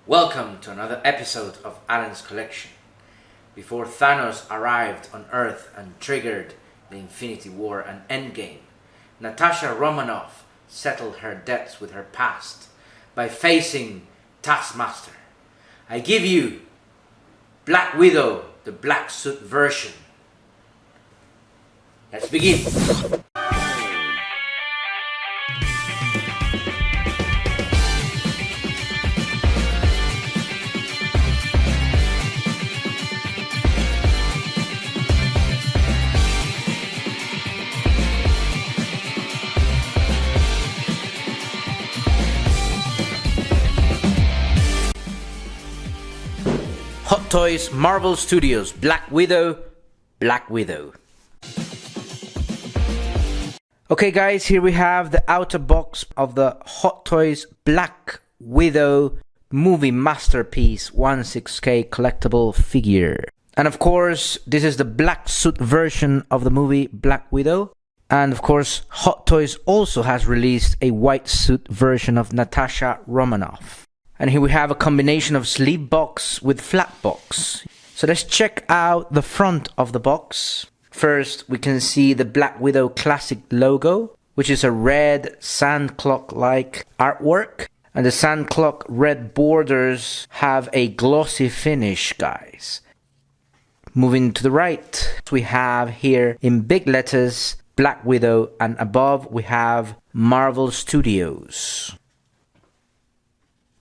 Welcome to another episode of Alan's Collection. Before Thanos arrived on Earth and triggered the Infinity War and Endgame, Natasha Romanoff settled her debts with her past by facing Taskmaster. I give you Black Widow, the black suit version. Let's begin. Hot Toys Marvel Studios Black Widow. Okay guys, here we have the outer box of the Hot Toys Black Widow movie masterpiece 16K collectible figure. And of course, this is the black suit version of the movie Black Widow. And of course, Hot Toys also has released a white suit version of Natasha Romanoff. And here we have a combination of sleeve box with flat box. So let's check out the front of the box. First, we can see the Black Widow classic logo, which is a red sand clock-like artwork. And the sand clock red borders have a glossy finish, guys. Moving to the right, we have here in big letters Black Widow, and above we have Marvel Studios.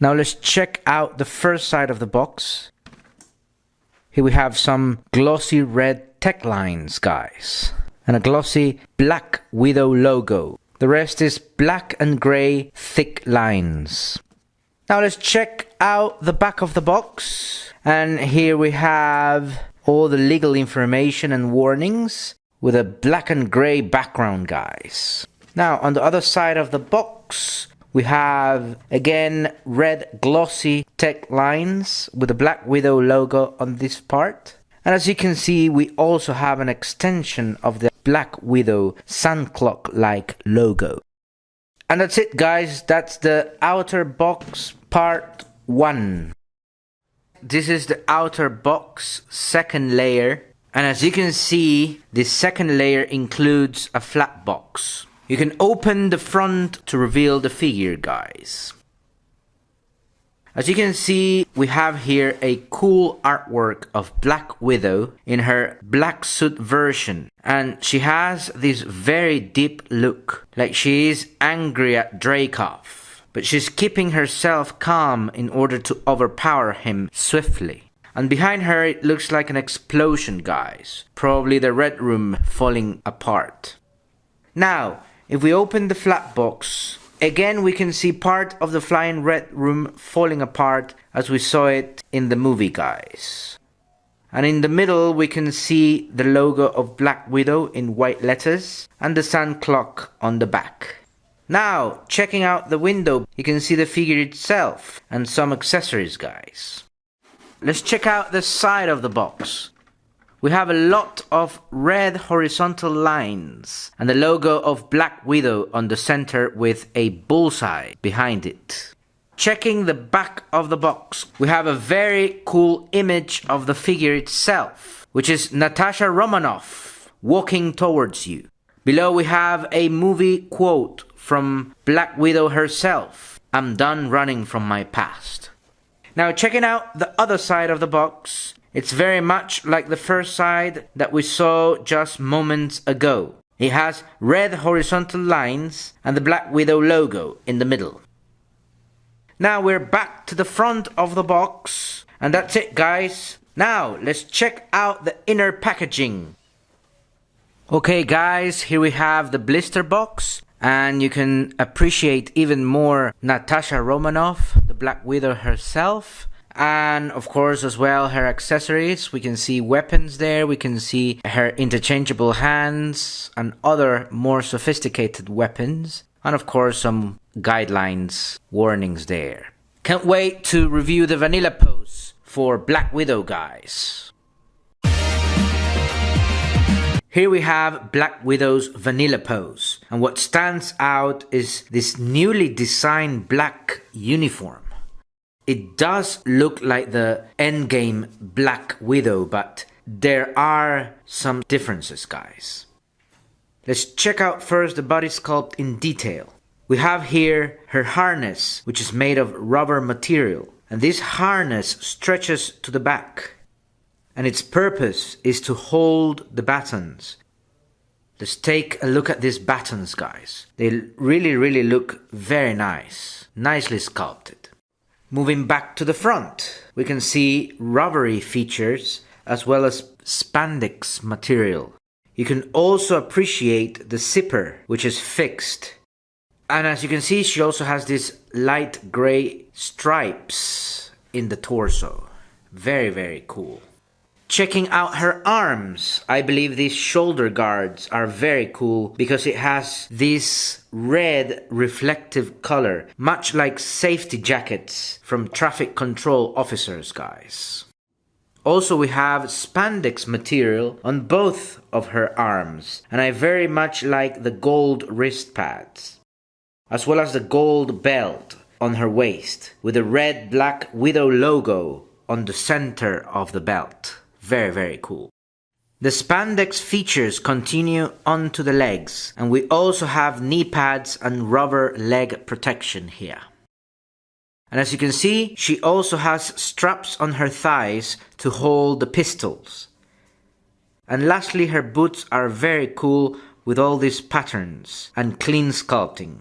Now let's check out the first side of the box. Here we have some glossy red tech lines, guys, and a glossy Black Widow logo. The rest is black and grey thick lines. Now let's check out the back of the box. And here we have all the legal information and warnings with a black and grey background, guys. Now on the other side of the box, we have, again, red glossy tech lines with the Black Widow logo on this part. And as you can see, we also have an extension of the Black Widow sand clock-like logo. And that's it, guys. That's the outer box part 1. This is the outer box second layer. And as you can see, this second layer includes a flat box. You can open the front to reveal the figure, guys. As you can see, we have here a cool artwork of Black Widow in her black suit version. And she has this very deep look, like she is angry at Dreykov. But she's keeping herself calm in order to overpower him swiftly. And behind her, it looks like an explosion, guys. Probably the Red Room falling apart. Now, if we open the flat box, again we can see part of the flying Red Room falling apart as we saw it in the movie, guys. And in the middle we can see the logo of Black Widow in white letters and the sand clock on the back. Now, checking out the window, you can see the figure itself and some accessories, guys. Let's check out the side of the box. We have a lot of red horizontal lines and the logo of Black Widow on the center with a bullseye behind it. Checking the back of the box, we have a very cool image of the figure itself, which is Natasha Romanoff walking towards you. Below we have a movie quote from Black Widow herself: "I'm done running from my past." Now checking out the other side of the box, it's very much like the first side that we saw just moments ago. It has red horizontal lines and the Black Widow logo in the middle. Now we're back to the front of the box, and that's it, guys. Now let's check out the inner packaging. Okay guys, here we have the blister box, and you can appreciate even more Natasha Romanoff, the Black Widow herself. And of course as well her accessories. We can see weapons there, we can see her interchangeable hands and other more sophisticated weapons, and of course some guidelines, warnings there. Can't wait to review the vanilla pose for Black Widow, guys. Here we have Black Widow's vanilla pose, and what stands out is this newly designed black uniform. It does look like the endgame Black Widow, but there are some differences, guys. Let's check out first the body sculpt in detail. We have here her harness, which is made of rubber material. And this harness stretches to the back. And its purpose is to hold the batons. Let's take a look at these batons, guys. They really look very nice. Nicely sculpted. Moving back to the front, we can see rubbery features as well as spandex material. You can also appreciate the zipper, which is fixed. And as you can see, she also has these light gray stripes in the torso. Very cool. Checking out her arms, I believe these shoulder guards are very cool because it has this red reflective color, much like safety jackets from traffic control officers, guys. Also, we have spandex material on both of her arms, and I very much like the gold wrist pads, as well as the gold belt on her waist, with the red Black Widow logo on the center of the belt. Very cool. The spandex features continue onto the legs, and we also have knee pads and rubber leg protection here. And as you can see, she also has straps on her thighs to hold the pistols. And lastly, her boots are very cool with all these patterns and clean sculpting.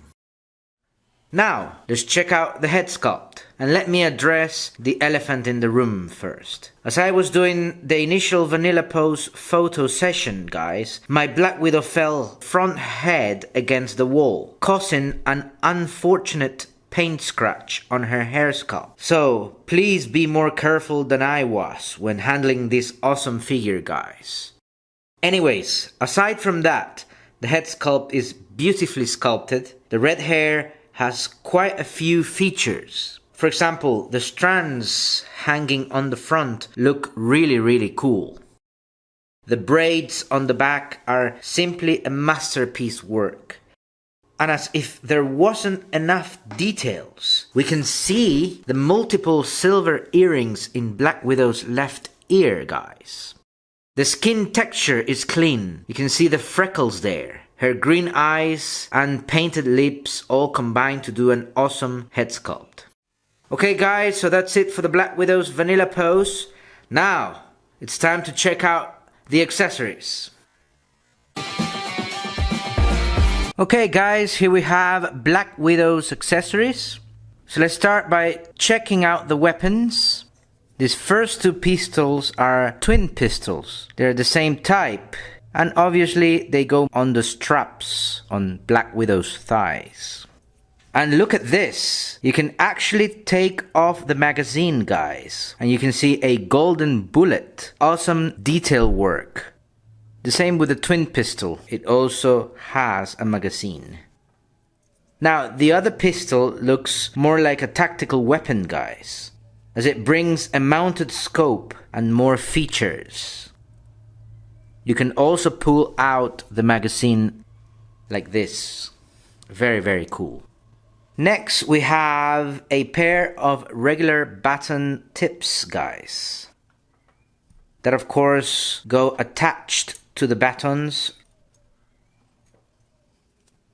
Now, let's check out the head sculpt. And let me address the elephant in the room first. As I was doing the initial vanilla pose photo session, guys, my Black Widow fell front head against the wall, causing an unfortunate paint scratch on her hair sculpt. So please be more careful than I was when handling this awesome figure, guys. Anyways, aside from that, the head sculpt is beautifully sculpted. The red hair has quite a few features. For example, the strands hanging on the front look really cool. The braids on the back are simply a masterpiece work. And as if there wasn't enough details, we can see the multiple silver earrings in Black Widow's left ear, guys. The skin texture is clean. You can see the freckles there. Her green eyes and painted lips all combine to do an awesome head sculpt. Okay guys, so that's it for the Black Widow's vanilla pose. Now, it's time to check out the accessories. Okay guys, here we have Black Widow's accessories. So let's start by checking out the weapons. These first two pistols are twin pistols. They're the same type. And obviously they go on the straps on Black Widow's thighs. And look at this. You can actually take off the magazine, guys. And you can see a golden bullet. Awesome detail work. The same with the twin pistol. It also has a magazine. Now, the other pistol looks more like a tactical weapon, guys, as it brings a mounted scope and more features. You can also pull out the magazine like this. Very cool. Next, we have a pair of regular baton tips, guys, that of course go attached to the batons.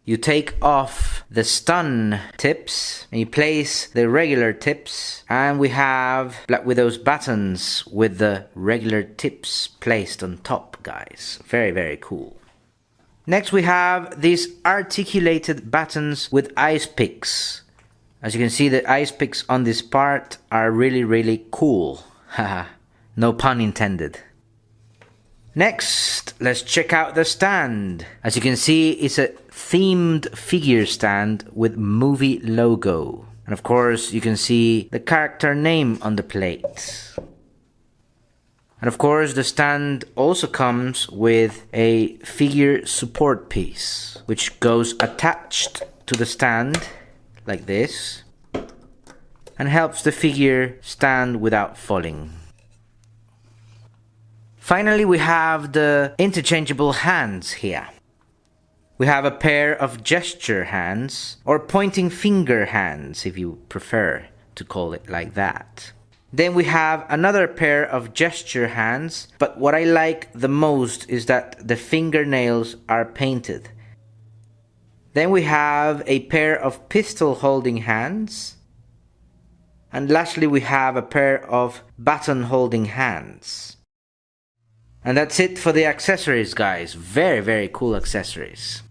You take off the stun tips and you place the regular tips, and we have Black Widow's batons with the regular tips placed on top, guys. Very cool. Next we have these articulated batons with ice picks. As you can see, the ice picks on this part are really cool. Haha, no pun intended. Next, let's check out the stand. As you can see, it's a themed figure stand with movie logo. And of course, you can see the character name on the plate. And of course, the stand also comes with a figure support piece, which goes attached to the stand like this and helps the figure stand without falling. Finally, we have the interchangeable hands here. We have a pair of gesture hands, or pointing finger hands if you prefer to call it like that. Then we have another pair of gesture hands, but what I like the most is that the fingernails are painted. Then we have a pair of pistol holding hands. And lastly, we have a pair of baton holding hands. And that's it for the accessories, guys. Very, very cool accessories.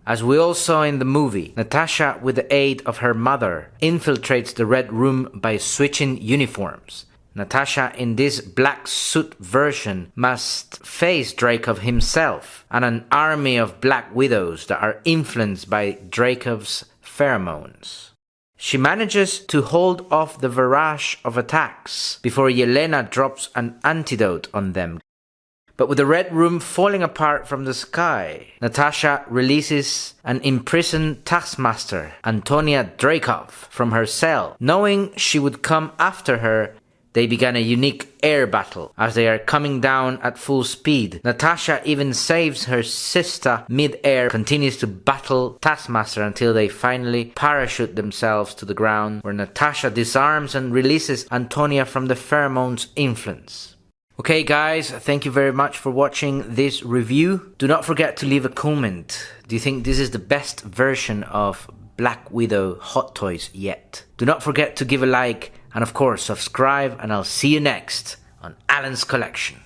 As we all saw in the movie, Natasha, with the aid of her mother, infiltrates the Red Room by switching uniforms. Natasha, in this black suit version, must face Dreykov himself and an army of Black Widows that are influenced by Dreykov's pheromones. She manages to hold off the barrage of attacks before Yelena drops an antidote on them. But with the Red Room falling apart from the sky, Natasha releases an imprisoned Taskmaster, Antonia Dreykov, from her cell. Knowing she would come after her, they began a unique air battle. As they are coming down at full speed, Natasha even saves her sister mid-air, continues to battle Taskmaster until they finally parachute themselves to the ground, where Natasha disarms and releases Antonia from the pheromones' influence. Okay guys, thank you very much for watching this review. Do not forget to leave a comment. Do you think this is the best version of Black Widow Hot Toys yet? Do not forget to give a like and of course subscribe, and I'll see you next on Alan's Collection.